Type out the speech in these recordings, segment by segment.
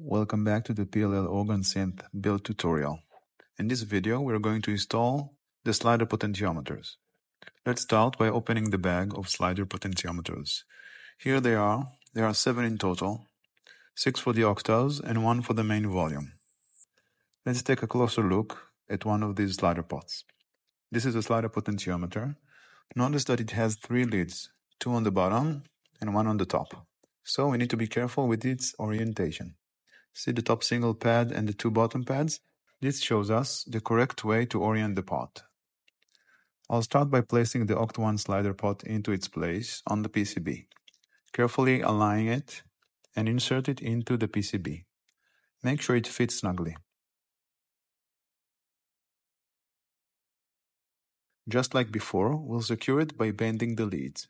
Welcome back to the PLL organ synth build tutorial. In this video, we're going to install the slider potentiometers. Let's start by opening the bag of slider potentiometers. Here they are. There are 7 in total, 6 for the octaves and 1 for the main volume. Let's take a closer look at one of these slider pots. This is a slider potentiometer. Notice that it has 3 leads, 2 on the bottom and 1 on the top. So we need to be careful with its orientation. See the top single pad and the 2 bottom pads? This shows us the correct way to orient the pot. I'll start by placing the Oct1 slider pot into its place on the PCB. Carefully align it and insert it into the PCB. Make sure it fits snugly. Just like before, we'll secure it by bending the leads.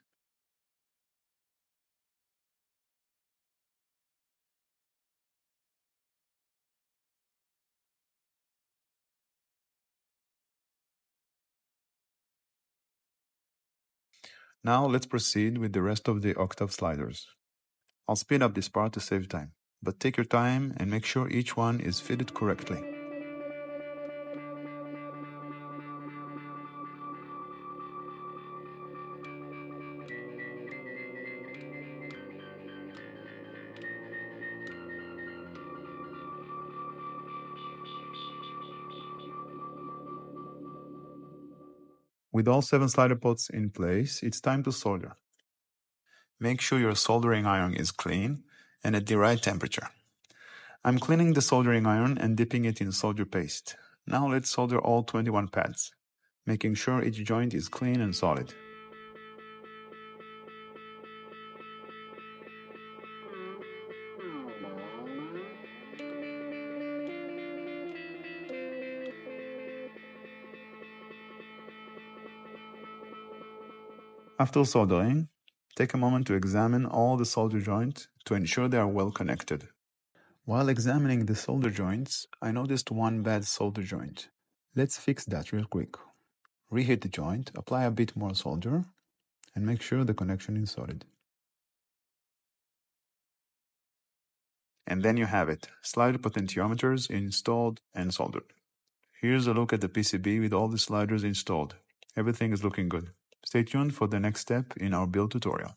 Now let's proceed with the rest of the octave sliders. I'll speed up this part to save time, but take your time and make sure each one is fitted correctly. With all 7 slider pots in place, it's time to solder. Make sure your soldering iron is clean and at the right temperature. I'm cleaning the soldering iron and dipping it in solder paste. Now let's solder all 21 pads, making sure each joint is clean and solid. After soldering, take a moment to examine all the solder joints to ensure they are well connected. While examining the solder joints, I noticed one bad solder joint. Let's fix that real quick. Reheat the joint, apply a bit more solder, and make sure the connection is solid. And then you have it, slider potentiometers installed and soldered. Here's a look at the PCB with all the sliders installed. Everything is looking good. Stay tuned for the next step in our build tutorial.